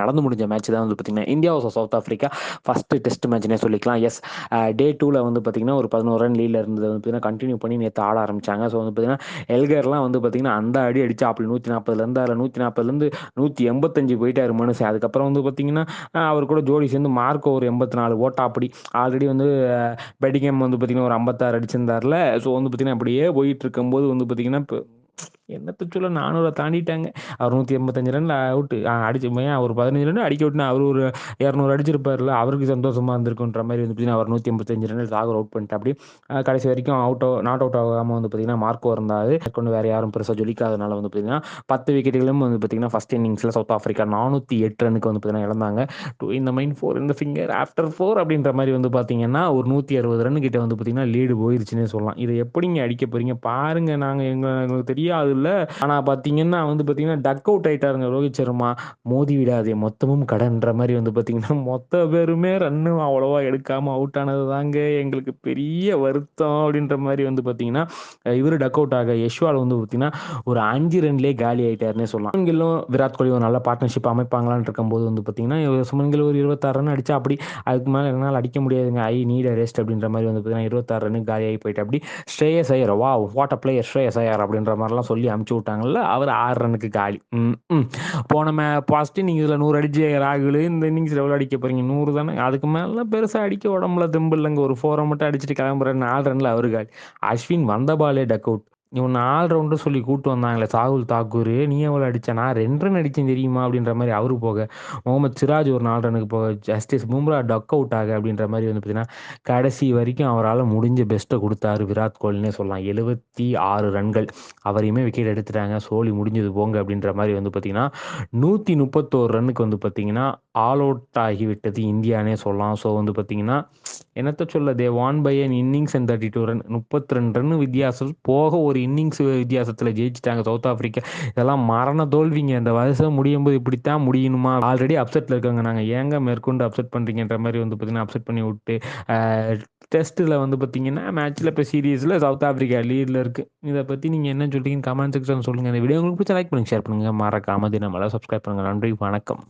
நடந்து முடிஞ்ச மேட்ச் தான் வந்து பார்த்தீங்கன்னா India versus South Africa first test மேட்ச்னே சொல்லிக்கலாம். எஸ், டே 2ல வந்து பார்த்தீங்கன்னா ஒரு 11 ரன் லீட்ல இருந்தது வந்து பார்த்தீங்கன்னா கண்டினியூ பண்ணி நேற்று ஆட ஆரம்பிச்சாங்க. ஸோ வந்து பார்த்தீங்கன்னா எல்கர்லாம் வந்து பார்த்தீங்கன்னா அந்த அடி அடிச்சாப்ல 140லேருந்து அதில் 140லேருந்து 185 போயிட்டாரு மனுஷன். அதுக்கப்புறம் வந்து பார்த்தீங்கன்னா அவர் கூட ஜோடி சேர்ந்து மார்க்கோ ஒரு 84 ஓட்டாப்படி. ஆல்ரெடி வந்து பெட்டிகேம் வந்து பார்த்தீங்கன்னா ஒரு 56 அடிச்சிருந்தார்ல. ஸோ வந்து பார்த்தீங்கன்னா அப்படியே போயிட்டு இருக்கும்போது வந்து பார்த்தீங்கன்னா இப்போ என்னத்த சொல்ல 400 தாண்டிட்டாங்க. அவர் 185 ரன்ல அவுட் அடிச்சு ஏன் ஒரு 15 ரன் அடிக்க விட்டுனா அவர் ஒரு 200 அடிச்சிருப்பார்ல, அவருக்கு சந்தோஷமா இருந்திருக்குன்ற மாதிரி வந்து பார்த்தீங்கன்னா அவர் 185 ரன்ல தாகூர் அவுட் பண்ணிட்டு அப்படி கடைசி வரைக்கும் நாட் அவுட் ஆகாமல் வந்து பார்த்தீங்கன்னா மார்க்கோ இருந்தார். கொண்டு வேற யாரும் பெருசாக ஜொலிக்காதனால வந்து பார்த்தீங்கன்னா 10 விக்கெட்டுகளும் வந்து பார்த்தீங்கன்னா ஃபர்ஸ்ட் இன்னிங்ஸில் சவுத் ஆஃப்ரிக்கா 408 ரனுக்கு வந்து பார்த்தீங்கன்னா இழந்தாங்க. டூ இந்த மைன் ஃபோர் இந்த ஃபிங்கர் ஆஃப்டர் ஃபோர் அப்படின்ற மாதிரி வந்து பார்த்தீங்கன்னா ஒரு 160 ரன் கிட்ட வந்து பார்த்தீங்கன்னா லீடு போயிருச்சுன்னே சொல்லலாம். இதை எப்படிங்க அடிக்க போறீங்க பாருங்க, எங்களுக்கு தெரியாது இல்ல. ஆனா பாத்தீங்கன்னா வந்து பாத்தீங்கன்னா டக் அவுட் ஆயிட்டாருங்க ரோஹித் சர்மா. மோதி விடாதே மொத்தமும் கடன்ற மாதிரி வந்து பாத்தீங்கன்னா மொத்த பேருமே ரன்னு அவ்வளவா எடுக்காம அவுட் ஆனது தாங்க எங்களுக்கு பெரிய வருத்தம் அப்படின்ற மாதிரி வந்து பாத்தீங்கன்னா இவரு டக் அவுட் ஆக யஷ்வால் வந்து பாத்தீங்கன்னா ஒரு 5 ரன்லேயே காலி ஆயிட்டாருன்னே சொல்லலாம். சுமன்கிலும் விராட் கோலி ஒரு நல்ல பார்ட்னர்ஷிப் அமைப்பாங்களான்னு இருக்கும்போது வந்து பாத்தீங்கன்னா சுமன்கில் ஒரு 26 ரன் அடிச்சா அப்படி அதுக்கு மேல என்னால் அடிக்க முடியாதுங்க, ஐ நீட் ரெஸ்ட் அப்படின்ற மாதிரி வந்து பாத்தீங்கன்னா 26 ரன் காலி ஆகி போயிட்டு அப்படி ஸ்ரேயஸ் ஐயர் வா வாட் அ பிளேயர் ஸ்ரேயஸ் ஐயர் அப்படின்ற மாதிரிலாம் சொல்லி அமுச்சு விட்டாங்கல்ல. அவர் 6 ரனுக்கு காலி. போன ஃபர்ஸ்ட் இன்னிங்ஸில் 100 அடிச்ச ராகுல் இந்த இன்னிங்ஸில் எவ்வளோ அடிக்க போறீங்க? 100 தானே. அதுக்கு மேலாம் பெருசாக அடிக்க உடம்புல தெம்பு இல்லைங்க. ஒரு 4 மட்டும் அடிச்சுட்டு கிளம்புறேன். 4 ரன்ல அவரு காலி. அஸ்வின் வந்த பாலே டக் அவுட். இவன் ஆல்ரவுண்டர் சொல்லி கூட்டு வந்தாங்களே சாகுல் தாக்கூர், நீ எவ்வளோ அடிச்ச? நான் 2 ரன் அடிச்சேன் தெரியுமா அப்படின்ற மாதிரி அவரு போக, முகமது சிராஜ் ஒரு 4 ரனுக்கு போக, ஜஸ்டிஸ் பும்ரா டக் அவுட் ஆக அப்படின்ற மாதிரி வந்து பார்த்தீங்கன்னா கடைசி வரைக்கும் அவரால் முடிஞ்ச பெஸ்ட்டை கொடுத்தாரு விராட் கோலினே சொல்லலாம். 76 ரன்கள் அவரையுமே விக்கெட் எடுத்துட்டாங்க. சோலி முடிஞ்சது போங்க அப்படின்ற மாதிரி வந்து பார்த்தீங்கன்னா 131 ரன்னுக்கு வந்து பார்த்தீங்கன்னா ஆல் அவுட் ஆகிவிட்டது இந்தியானே சொல்லலாம். ஸோ வந்து பார்த்தீங்கன்னா என்னத்த சொல்ல, they won by an innings and 32 run, 32 run வித்தியாசம் போக ஒரு இன்னிங்ஸ் வித்தியாசத்தில் ஜெயிச்சிட்டாங்க சவுத் ஆப்பிரிக்கா. இதெல்லாம் மரண தோல்விங்க. இந்த வருஷம் முடியும் போது இப்படித்தான் முடியணுமா? ஆல்ரெடி அப்செட்டில் இருக்காங்க. நாங்கள் ஏங்க மேற்கொண்டு அப்செட் பண்ணுறீங்கன்ற மாதிரி வந்து பார்த்தீங்கன்னா அப்செட் பண்ணி விட்டு டெஸ்ட்டில் வந்து பார்த்தீங்கன்னா மேட்ச்சில் இப்போ சீரீஸில் சவுத் ஆப்பிரிக்கா லீடில் இருக்குது. இதை பற்றி நீங்கள் என்ன சொல்றீங்கன்னு கமெண்ட் செக்ஷன் சொல்லுங்கள். இந்த வீடியோ உங்களுக்கு பிடிச்ச லைக் பண்ணுங்கள், ஷேர் பண்ணுங்கள், மறக்காம தினமலை சப்ஸ்கிரைப் பண்ணுங்கள். நன்றி, வணக்கம்.